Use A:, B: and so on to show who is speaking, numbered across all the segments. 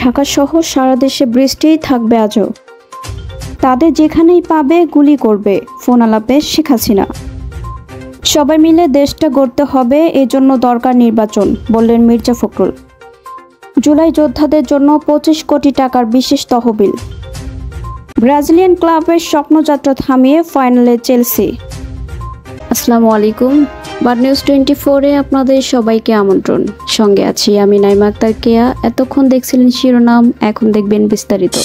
A: ঢাকা সহ সারা দেশে বৃষ্টিই থাকবে আজও। তাদের যেখানেই পাবে গুলি করবে, ফোন আলাপে শেখ হাসিনা। সবাই মিলে দেশটা গড়তে হবে, এজন্য দরকার নির্বাচন, বললেন মির্জা ফখরুল। জুলাই যোদ্ধাদের জন্য 25 কোটি টাকার বিশেষ তহবিল। ব্রাজিলিয়ান ক্লাবের স্বপ্নযাত্রা থামিয়ে ফাইনালে চেলসি। আসসালামু আলাইকুম, বাড নিউজ 24-এ আপনাদের সবাইকে আমন্ত্রণ। সঙ্গে আছি আমি নাইমা আক্তার কেয়া। এতক্ষণ দেখছিলেন শিরোনাম, এখন দেখবেন বিস্তারিত।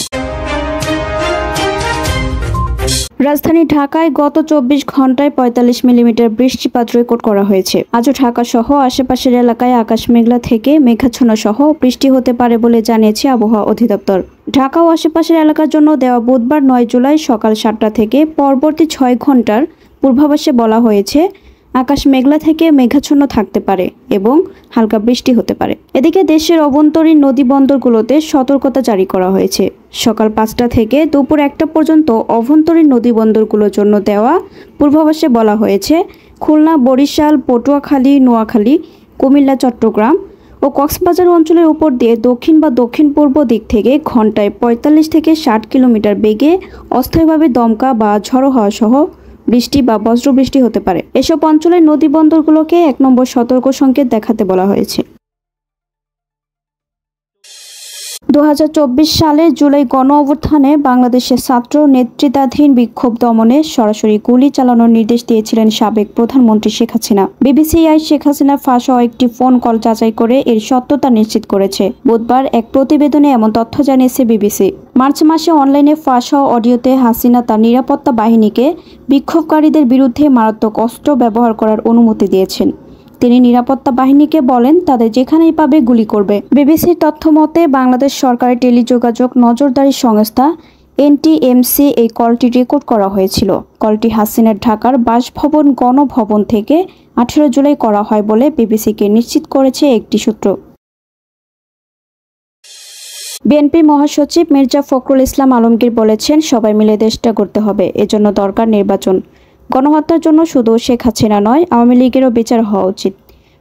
A: রাজধানী ঢাকায় গত 24 ঘন্টায় 45 মিলিমিটার বৃষ্টিপাত রেকর্ড করা হয়েছে। আজও ঢাকা সহ আশেপাশের এলাকায় আকাশ মেঘলা থেকে মেঘাচ্ছন্ন সহ বৃষ্টি হতে পারে বলে জানিয়েছে আবহাওয়া অধিদপ্তর। ঢাকা ও আশেপাশের এলাকার জন্য দেওয়া বুধবার 9 জুলাই সকাল 7টা থেকে পরবর্তী 6 ঘন্টার পূর্বাভাসে বলা হয়েছে আকাশ মেঘলা থেকে মেঘাচ্ছন্ন থাকতে পারে এবং হালকা বৃষ্টি হতে পারে। এদিকে দেশের অভ্যন্তরীণ নদী বন্দরগুলোতে সতর্কতা জারি করা হয়েছে। সকাল 5টা থেকে দুপুর 1টা পর্যন্ত অভ্যন্তরীণ নদী বন্দরগুলোর জন্য দেওয়া পূর্বাভাসে বলা হয়েছে খুলনা, বরিশাল, পটুয়াখালী, নোয়াখালী, কুমিল্লা, চট্টগ্রাম ও কক্সবাজার অঞ্চলের উপর দিয়ে দক্ষিণ বা দক্ষিণ পূর্ব দিক থেকে ঘন্টায় 45 থেকে 60 কিলোমিটার বেগে অস্থায়ীভাবে দমকা বা ঝড়ো হাওয়া সহ বৃষ্টি বা বজ্রবৃষ্টি হতে পারে। এসব অঞ্চলের নদী বন্দরগুলোকে 1 নম্বর সতর্ক সংকেত দেখাতে বলা হয়েছে। 2024 সালের জুলাই গণ অভ্যুত্থানে বাংলাদেশের ছাত্র নেতৃত্বাধীন বিক্ষোভ দমনে সরাসরি গুলি চালানোর নির্দেশ দিয়েছিলেন সাবেক প্রধানমন্ত্রী শেখ হাসিনা। বিবিসিআই শেখ হাসিনা ফাঁস হওয়া একটি ফোন কল যাচাই করে এর সত্যতা নিশ্চিত করেছে। বুধবার এক প্রতিবেদনে এমন তথ্য জানিয়েছে বিবিসি। মার্চ মাসে অনলাইনে ফাঁস হওয়া অডিওতে হাসিনা তার নিরাপত্তা বাহিনীকে বিক্ষোভকারীদের বিরুদ্ধে মারাত্মক অস্ত্র ব্যবহার করার অনুমতি দিয়েছেন। তিনি নিরাপত্তা বাহিনীকে বলেন তাদের যেখানেই পাবে গুলি করবে। বিবিসির তথ্য মতে বাংলাদেশ সরকারের টেলিযোগাযোগ নজরদারি সংস্থা এনটিএমসি এই কলটি রেকর্ড করা হয়েছিল। কলটি হাসিনার ঢাকার বাসভবন গণভবন থেকে 18 জুলাই করা হয় বলে বিবিসিকে নিশ্চিত করেছে একটি সূত্র। বিএনপি মহাসচিব মির্জা ফখরুল ইসলাম আলমগীর বলেছেন সবাই মিলে দেশটা গড়তে হবে, এজন্য দরকার নির্বাচন। গণহত্যার জন্য শুধু শেখ হাসিনা নয়, আওয়ামী লীগেরও বিচার হওয়া উচিত।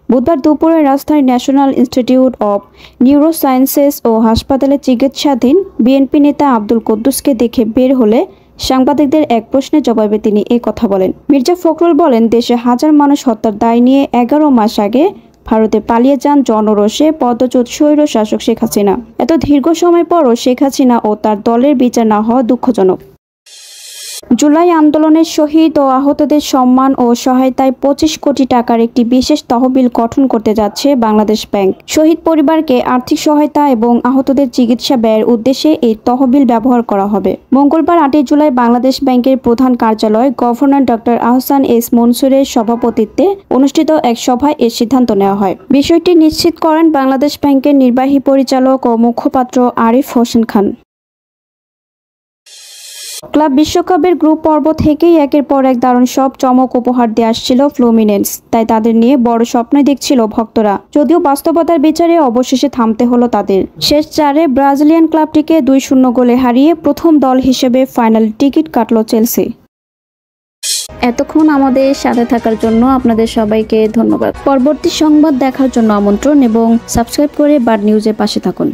A: বুধবার দুপুরে রাজধানীর ন্যাশনাল ইনস্টিটিউট অব নিউরোসায়েন্সেস ও হাসপাতালে চিকিৎসাধীন বিএনপি নেতা আব্দুল কুদ্দুসকে দেখে বের হলে সাংবাদিকদের এক প্রশ্নের জবাবে তিনি এই কথা বলেন। মির্জা ফখরুল বলেন দেশে হাজার মানুষ হত্যার দায় নিয়ে 11 মাস আগে ভারতে পালিয়ে যান জনরোষে পদচ্যুত স্বৈর শাসক শেখ হাসিনা। এত দীর্ঘ সময় পরও শেখ হাসিনা ও তার দলের বিচার না হওয়া দুঃখজনক। জুলাই আন্দোলনের শহীদ ও আহতদের সম্মান ও সহায়তায় 25 কোটি টাকার একটি বিশেষ তহবিল গঠন করতে যাচ্ছে বাংলাদেশ ব্যাংক। শহীদ পরিবারকে আর্থিক সহায়তা এবং আহতদের চিকিৎসা ব্যয়ের উদ্দেশ্যে এই তহবিল ব্যবহার করা হবে। মঙ্গলবার 8 জুলাই বাংলাদেশ ব্যাংকের প্রধান কার্যালয় গভর্নর ডক্টর আহসান এস মনসুরের সভাপতিত্বে অনুষ্ঠিত এক সভায় এর সিদ্ধান্ত নেওয়া হয়। বিষয়টি নিশ্চিত করেন বাংলাদেশ ব্যাংকের নির্বাহী পরিচালক ও মুখপাত্র আরিফ হোসেন খান। ক্লাব বিশ্বকাপের গ্রুপ পর্ব থেকেই একের পর এক দারুণ সব চমক উপহার দিয়ে আসছিল ফ্লুমিনেন্স, তাই তাদের নিয়ে বড় স্বপ্ন দেখছিল ভক্তরা। যদিও বাস্তবতার বিচারে অবশেষে থামতে হলো তাদের। শেষ 4-এ ব্রাজিলিয়ান ক্লাবটিকে 2-0 গোলে হারিয়ে প্রথম দল হিসেবে ফাইনাল টিকিট কাটল চেলসি। এতক্ষণ আমাদের সাথে থাকার জন্য আপনাদের সবাইকে ধন্যবাদ। পরবর্তী সংবাদ দেখার জন্য আমন্ত্রণ এবং সাবস্ক্রাইব করে বাড নিউজের পাশে থাকুন।